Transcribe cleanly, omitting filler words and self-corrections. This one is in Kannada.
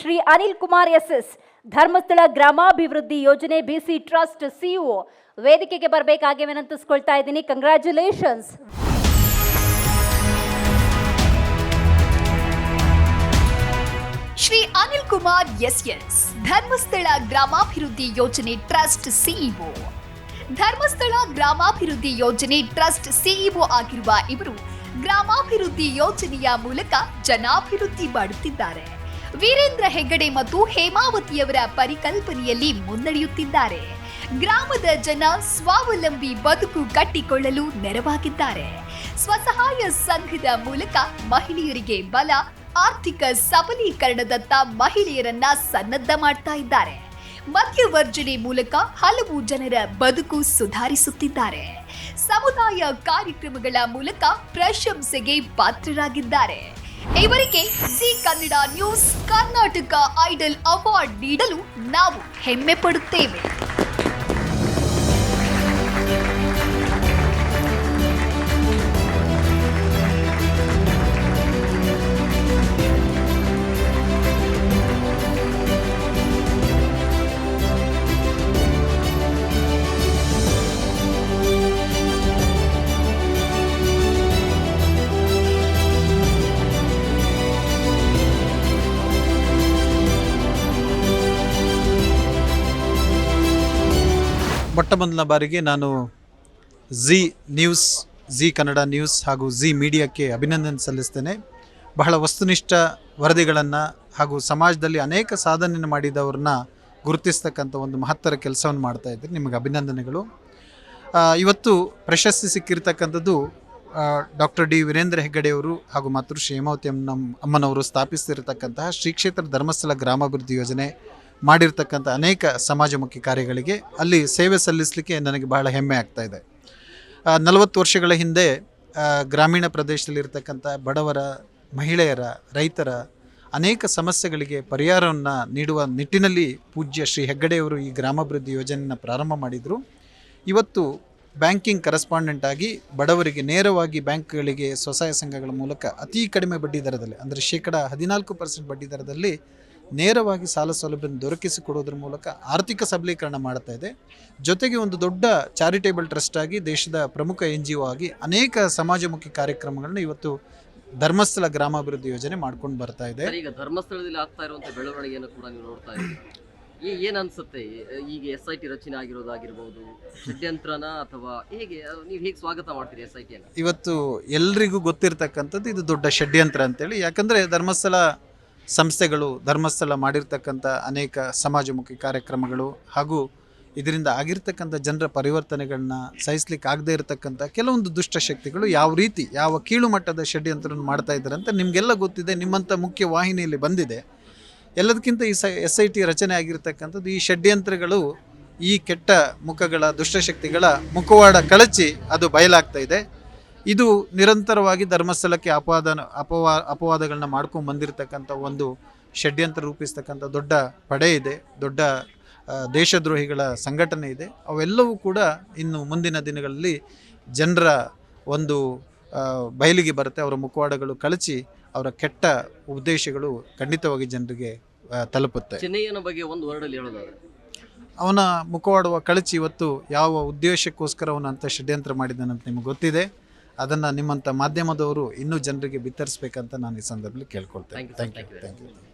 ಶ್ರೀ ಅನಿಲ್ ಕುಮಾರ್ ಎಸ್ ಧರ್ಮಸ್ಥಳ ಗ್ರಾಮಾಭಿವೃದ್ಧಿ ಯೋಜನೆ ಬಿಸಿ ಟ್ರಸ್ಟ್ ಸಿಇಒ ವೇದಿಕೆಗೆ ಬರಬೇಕಾಗಿ ವಿನಂತಿಸಿಕೊಳ್ತಾ ಇದ್ದೀನಿ. ಕಂಗ್ರ್ಯಾಚುಲೇಷನ್ಸ್. ಶ್ರೀ ಅನಿಲ್ ಕುಮಾರ್ ಎಸ್ ಧರ್ಮಸ್ಥಳ ಗ್ರಾಮಾಭಿವೃದ್ಧಿ ಯೋಜನೆ ಟ್ರಸ್ಟ್ ಸಿಇಒ. ಧರ್ಮಸ್ಥಳ ಗ್ರಾಮಾಭಿವೃದ್ಧಿ ಯೋಜನೆ ಟ್ರಸ್ಟ್ ಸಿಇಒ ಆಗಿರುವ ಇವರು ಗ್ರಾಮಾಭಿವೃದ್ಧಿ ಯೋಜನೆಯ ಮೂಲಕ ಜನಾಭಿವೃದ್ಧಿ ಮಾಡುತ್ತಿದ್ದಾರೆ. ವೀರೇಂದ್ರ ಹೆಗ್ಗಡೆ ಮತ್ತು ಹೇಮಾವತಿಯವರ ಪರಿಕಲ್ಪನೆಯಲ್ಲಿ ಮುನ್ನಡೆಯುತ್ತಿದ್ದಾರೆ. ಗ್ರಾಮದ ಜನ ಸ್ವಾವಲಂಬಿ ಬದುಕು ಕಟ್ಟಿಕೊಳ್ಳಲು ನೆರವಾಗಿದ್ದಾರೆ. ಸ್ವಸಹಾಯ ಸಂಘದ ಮೂಲಕ ಮಹಿಳೆಯರಿಗೆ ಬಲ, ಆರ್ಥಿಕ ಸಬಲೀಕರಣದತ್ತ ಮಹಿಳೆಯರನ್ನ ಸನ್ನದ್ಧ ಮಾಡ್ತಾ ಇದ್ದಾರೆ. ಮದ್ಯವರ್ಜನೆ ಮೂಲಕ ಹಲವು ಜನರ ಬದುಕು ಸುಧಾರಿಸುತ್ತಿದ್ದಾರೆ. ಸಮುದಾಯ ಕಾರ್ಯಕ್ರಮಗಳ ಮೂಲಕ ಪ್ರಶಂಸೆಗೆ ಪಾತ್ರರಾಗಿದ್ದಾರೆ. ಇವರಿಗೆ Zee Kannada news Karnataka idol award ನೀಡಲು ನಾವು ಹೆಮ್ಮೆ ಪಡುತ್ತೇವೆ. ಮೊಟ್ಟ ಮೊದಲ ಬಾರಿಗೆ ನಾನು ಜಿ ಕನ್ನಡ ನ್ಯೂಸ್ ಹಾಗೂ ಜಿ ಮೀಡಿಯಾಕ್ಕೆ ಅಭಿನಂದನೆ ಸಲ್ಲಿಸ್ತೇನೆ. ಬಹಳ ವಸ್ತುನಿಷ್ಠ ವರದಿಗಳನ್ನು ಹಾಗೂ ಸಮಾಜದಲ್ಲಿ ಅನೇಕ ಸಾಧನೆಯನ್ನು ಮಾಡಿದವ್ರನ್ನ ಗುರುತಿಸ್ತಕ್ಕಂಥ ಒಂದು ಮಹತ್ತರ ಕೆಲಸವನ್ನು ಮಾಡ್ತಾ ಇದ್ದೀರಿ. ನಿಮಗೆ ಅಭಿನಂದನೆಗಳು. ಇವತ್ತು ಪ್ರಶಸ್ತಿ ಸಿಕ್ಕಿರ್ತಕ್ಕಂಥದ್ದು ಡಾಕ್ಟರ್ ಡಿ ವೀರೇಂದ್ರ ಹೆಗ್ಗಡೆಯವರು ಹಾಗೂ ಮಾತೃಶ್ರೀ ಹೇಮಾವತಿ ಅಮ್ಮನವರು ಸ್ಥಾಪಿಸಿರ್ತಕ್ಕಂತಹ ಶ್ರೀ ಕ್ಷೇತ್ರ ಧರ್ಮಸ್ಥಳ ಗ್ರಾಮಾಭಿವೃದ್ಧಿ ಯೋಜನೆ ಮಾಡಿರ್ತಕ್ಕಂಥ ಅನೇಕ ಸಮಾಜಮುಖಿ ಕಾರ್ಯಗಳಿಗೆ ಅಲ್ಲಿ ಸೇವೆ ಸಲ್ಲಿಸಲಿಕ್ಕೆ ನನಗೆ ಬಹಳ ಹೆಮ್ಮೆ ಆಗ್ತಾ ಇದೆ. 40 ವರ್ಷಗಳ ಹಿಂದೆ ಗ್ರಾಮೀಣ ಪ್ರದೇಶದಲ್ಲಿರ್ತಕ್ಕಂಥ ಬಡವರ, ಮಹಿಳೆಯರ, ರೈತರ ಅನೇಕ ಸಮಸ್ಯೆಗಳಿಗೆ ಪರಿಹಾರವನ್ನು ನೀಡುವ ನಿಟ್ಟಿನಲ್ಲಿ ಪೂಜ್ಯ ಶ್ರೀ ಹೆಗ್ಗಡೆಯವರು ಈ ಗ್ರಾಮಾಭಿವೃದ್ಧಿ ಯೋಜನೆಯನ್ನು ಪ್ರಾರಂಭ ಮಾಡಿದರು. ಇವತ್ತು ಬ್ಯಾಂಕಿಂಗ್ ಕರೆಸ್ಪಾಂಡೆಂಟ್ ಆಗಿ ಬಡವರಿಗೆ ನೇರವಾಗಿ ಬ್ಯಾಂಕ್ಗಳಿಗೆ ಸ್ವಸಹಾಯ ಸಂಘಗಳ ಮೂಲಕ ಅತಿ ಕಡಿಮೆ ಬಡ್ಡಿ ದರದಲ್ಲಿ, ಅಂದರೆ 14% ಬಡ್ಡಿ ದರದಲ್ಲಿ ನೇರವಾಗಿ ಸಾಲ ಸೌಲಭ್ಯವನ್ನು ದೊರಕಿಸಿಕೊಡೋದ್ರ ಮೂಲಕ ಆರ್ಥಿಕ ಸಬಲೀಕರಣ ಮಾಡ್ತಾ ಇದೆ. ಜೊತೆಗೆ ಒಂದು ದೊಡ್ಡ ಚಾರಿಟೇಬಲ್ ಟ್ರಸ್ಟ್ ಆಗಿ ದೇಶದ ಪ್ರಮುಖ NGO ಆಗಿ ಅನೇಕ ಸಮಾಜಮುಖಿ ಕಾರ್ಯಕ್ರಮಗಳನ್ನ ಇವತ್ತು ಧರ್ಮಸ್ಥಳ ಗ್ರಾಮಾಭಿವೃದ್ಧಿ ಯೋಜನೆ ಮಾಡ್ಕೊಂಡು ಬರ್ತಾ ಇದೆ. ಈಗ ಧರ್ಮಸ್ಥಳದಲ್ಲಿ ಆಗ್ತಾ ಇರುವಂತಹ ಬೆಳವಣಿಗೆಯನ್ನು ಕೂಡ ನೀವು ನೋಡ್ತಾ ಇದ್ದೀರಿ. ಏನ್ ಅನ್ಸುತ್ತೆ ಈಗ SIT ರಚನೆ ಆಗಿರೋದಾಗಿರ್ಬೋದು, ಷಡ್ಯಂತ್ರನ ಅಥವಾ ಹೇಗೆ ನೀವು ಹೇಗೆ ಸ್ವಾಗತ ಮಾಡ್ತೀರಿ SIT-ಯನ್ನು? ಇವತ್ತು ಎಲ್ರಿಗೂ ಗೊತ್ತಿರ್ತಕ್ಕಂಥದ್ದು ಇದು ದೊಡ್ಡ ಷಡ್ಯಂತ್ರ ಅಂತೇಳಿ. ಯಾಕಂದರೆ ಧರ್ಮಸ್ಥಳ ಸಂಸ್ಥೆಗಳು, ಧರ್ಮಸ್ಥಳ ಮಾಡಿರ್ತಕ್ಕಂಥ ಅನೇಕ ಸಮಾಜಮುಖಿ ಕಾರ್ಯಕ್ರಮಗಳು ಹಾಗೂ ಇದರಿಂದ ಆಗಿರ್ತಕ್ಕಂಥ ಜನರ ಪರಿವರ್ತನೆಗಳನ್ನ ಸಹಿಸ್ಲಿಕ್ಕೆ ಆಗದೇ ಇರತಕ್ಕಂಥ ಕೆಲವೊಂದು ದುಷ್ಟಶಕ್ತಿಗಳು ಯಾವ ರೀತಿ, ಯಾವ ಕೀಳು ಮಟ್ಟದ ಷಡ್ಯಂತ್ರವನ್ನು ಮಾಡ್ತಾ ಇದ್ದಾರೆ ಅಂತ ನಿಮಗೆಲ್ಲ ಗೊತ್ತಿದೆ. ನಿಮ್ಮಂಥ ಮುಖ್ಯ ವಾಹಿನಿಯಲ್ಲಿ ಬಂದಿದೆ. ಎಲ್ಲದಕ್ಕಿಂತ ಈ SIT ರಚನೆ ಆಗಿರ್ತಕ್ಕಂಥದ್ದು ಈ ಷಡ್ಯಂತ್ರಗಳು, ಈ ಕೆಟ್ಟ ಮುಖಗಳ, ದುಷ್ಟಶಕ್ತಿಗಳ ಮುಖವಾಡ ಕಳಚಿ ಅದು ಬಯಲಾಗ್ತಾ ಇದೆ. ಇದು ನಿರಂತರವಾಗಿ ಧರ್ಮಸ್ಥಳಕ್ಕೆ ಅಪವಾದಗಳನ್ನ ಮಾಡ್ಕೊಂಡು ಬಂದಿರತಕ್ಕಂಥ ಒಂದು ಷಡ್ಯಂತ್ರ ರೂಪಿಸ್ತಕ್ಕಂಥ ದೊಡ್ಡ ಪಡೆ ಇದೆ, ದೊಡ್ಡ ದೇಶದ್ರೋಹಿಗಳ ಸಂಘಟನೆ ಇದೆ. ಅವೆಲ್ಲವೂ ಕೂಡ ಇನ್ನು ಮುಂದಿನ ದಿನಗಳಲ್ಲಿ ಜನರ ಒಂದು ಬಯಲಿಗೆ ಬರುತ್ತೆ. ಅವರ ಮುಖವಾಡಗಳು ಕಳಚಿ ಅವರ ಕೆಟ್ಟ ಉದ್ದೇಶಗಳು ಖಂಡಿತವಾಗಿ ಜನರಿಗೆ ತಲುಪುತ್ತೆ. ಚೆನ್ನಯ್ಯನ ಬಗ್ಗೆ ಒಂದು ವರ್ಡಲ್ಲಿ ಹೇಳೋದಾದ್ರೆ, ಅವನ ಮುಖವಾಡುವ ಕಳಚಿ ಇವತ್ತು ಯಾವ ಉದ್ದೇಶಕ್ಕೋಸ್ಕರ ಅವನಂತ ಷಡ್ಯಂತ್ರ ಮಾಡಿದ್ದಾನಂತ ನಿಮಗೆ ಗೊತ್ತಿದೆ. ಅದನ್ನು ನಿಮ್ಮಂಥ ಮಾಧ್ಯಮದವರು ಇನ್ನೂ ಜನರಿಗೆ ಬಿತ್ತರಿಸಬೇಕಂತ ನಾನು ಈ ಸಂದರ್ಭದಲ್ಲಿ ಕೇಳ್ಕೊಳ್ತೇನೆ. Thank you.